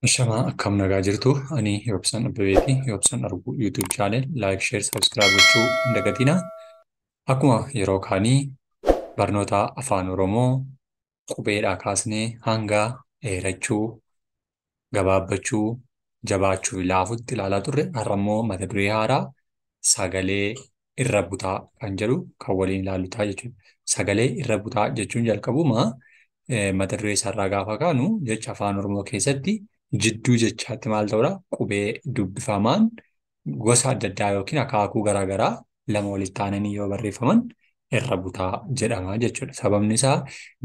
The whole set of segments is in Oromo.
Shamaa akkam nagaa jirtu ani Yoobsan Abbebeeti. Yoobsan Arguu YouTube channel like, share, subscribe gochuu hin dagatinaa. Akkuma yeroo kaanii barnoota afaan Oromoo qubeedhaa kaasnee hanga dheerachuu, gabaabbachuu, jabaachuu fi laafutti ilaalaa turre. Har'ammoo mata duree haaraa sagalee irra butaa kan jedhu kan waliin ilaallutaa jechuudha. Sagalee irra butaa jechuun jalqabuma mata duree isaarraa gaafa kaanu jecha afaan Oromoo keessatti jidduu jechaatti maal ta'udha? Qubee dubbifamaan gosa adda addaa yookiin akaakuu garaagaraa lama walitti aananii yoo barreeffaman irra butaa jedhama jechuudha. Sababni isaa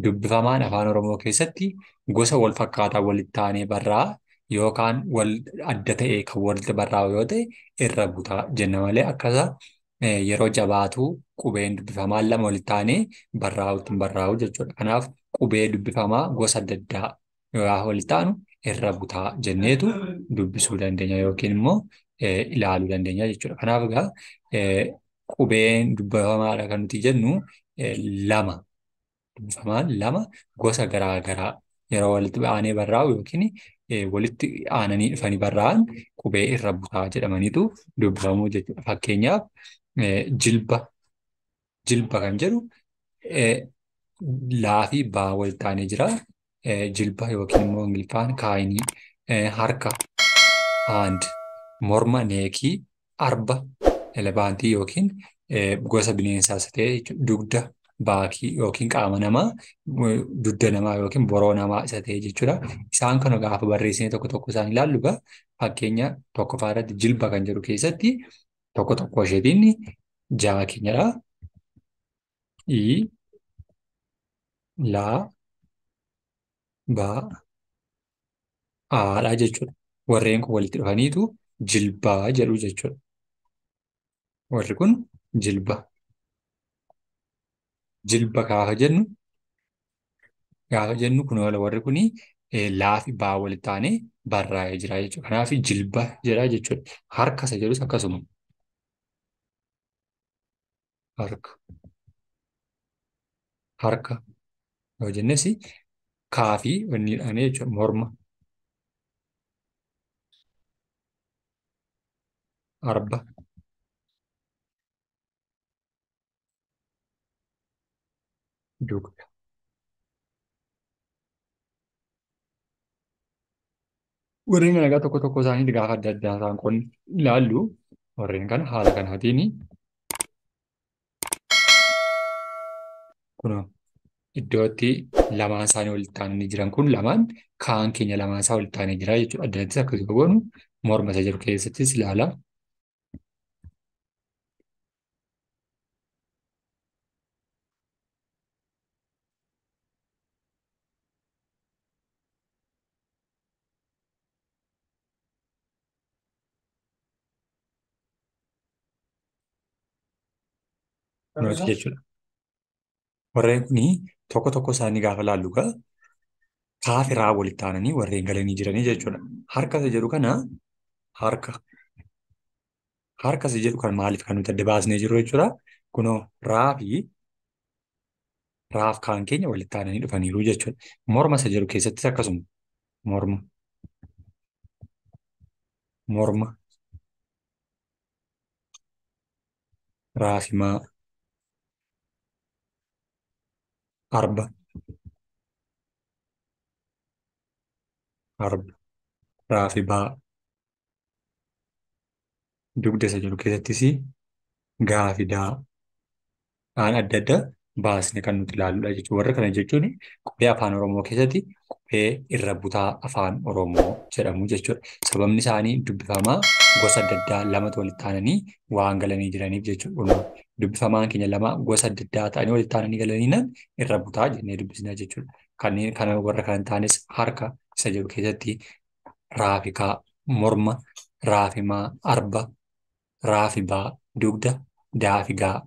dubbifamaan afaan Oromoo keessatti gosa wal fakkaataa walitti aanee barraa'a yookaan wal adda ta'e kan walitti barraa'u yoo ta'e irra butaa jenna malee akkasa yeroo jabaatu qubeen dubbifamaan lama walitti aanee barraa'utti hin barraa'u jechuudha. Kanaaf qubee dubbifamaa gosa adda addaa yoo walitti aanu irra butaa jenneetu dubbisuu dandeenya yookiin immoo ilaaluu dandeenya jechuudha. Kanaaf egaa qubeen dubbifamaadha kan nuti jennu lama dubbifamaan lama gosa garaagaraa yeroo walitti aanee barraa'u yookiin walitti aananii dhufanii barraa'an qubee irra butaa jedhamaniitu dubbifamuu jechuudha. Fakkeenyaaf jilba kan jedhu laa fi baa walitti aanee jira. Jilba yookiin immoo Ingiliffaan kaayinii, harka hand, morma neekii, arba elevaantii yookiin gosa bineensaas ta'e dugda baakii yookiin qaama namaa, dugda namaa yookiin boroo namaa isa ta'e jechuudha. Isaan kana gaafa barreessine tokko tokko isaan ilaallu egaa fakkeenya tokkoffaa irratti jilba kan jedhu keessatti tokko tokko isheetiin jaa keenyadha. Laa aadhaa jechuudha. Warreen kun walitti dhufaniitu jilbaa jedhu jechuudha. Warri kun jilba. Jilba gaafa jennu kun warri kun laa fi baa walitti aanee barraa'ee jira jechuudha. Kanaaf jilba jedha jechuudha. Harka isa jedhus akkasuma. Harka yoo jennes kaafii wanni dhaanee jechuudha. Morma, arba, dugda. Warreen kana egaa tokko tokko isaanii gaafa adda addaa isaan kun ilaallu warreen kana haala kanaatiin kun iddootti lamaan isaanii walitti aananii jiran kun lamaan kaan keenya lamaan isaa walitti aanee jira jechuudha. Addanattis akkasuma goonu morma isa jedhu keessattis ilaala. Kunuunsi jechuudha. Warreen kun tokko tokko isaanii gaafa ilaallu egaa kaafiraa walitti aananii warreen galanii jiranii jechuudha. Harka isa jedhu kana harka isa jedhu kan maaliif kan nuti adda baasnee jiru jechuudha. Kunoo raaf kaan keenya walitti aananii dhufaniiru jechuudha. Morma isa jedhu keessattis akkasuma morma raafimaa arba raafibaa dugda isa jedhu keessattis gaafidaa aan adda adda baasne kan nuti ilaalludha jechuudha. Warra kana jechuun qubee afaan Oromoo keessatti qubee irra butaa afaan Oromoo jedhamu jechuudha. Sababni isaanii dubbifamaa gosa adda addaa lamatu walitti aananii waan galanii jiraniif jechuudha. Dubbifamaan keenya lama gosa adda addaa ta'anii walitti aananii galanii irra butaa jennee dubbisna jechuudha. Kanneen kana warra kan taanes harka isa jedhu keessatti raafikaa, morma, raafimaa, arba, raafibaa, dugda, daafigaa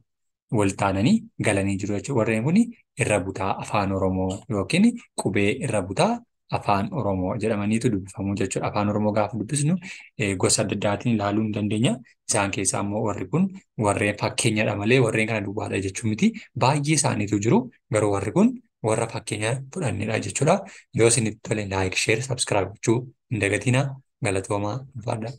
walitti aananii galanii jiru jechuudha. Warreen kun irra butaa afaan Oromoo yookiin qubee irra butaa afaan Oromoo jedhamaniitu dubbifamu jechuudha. Afaan Oromoo gaafa dubbisnu gosa adda addaatiin ilaaluu ni dandeenya. Isaan keessaa immoo warri kun warreen fakkeenyadha malee warreen kana duwwaadha jechuun miti. Baay'ee isaaniitu jiru. Garuu warri kun warra fakkeenya fudhannedha jechuudha. Yoo isinitti tole like, share, subscribe gochuu hin dagatinaa. Galatoomaa ulfaadhaa.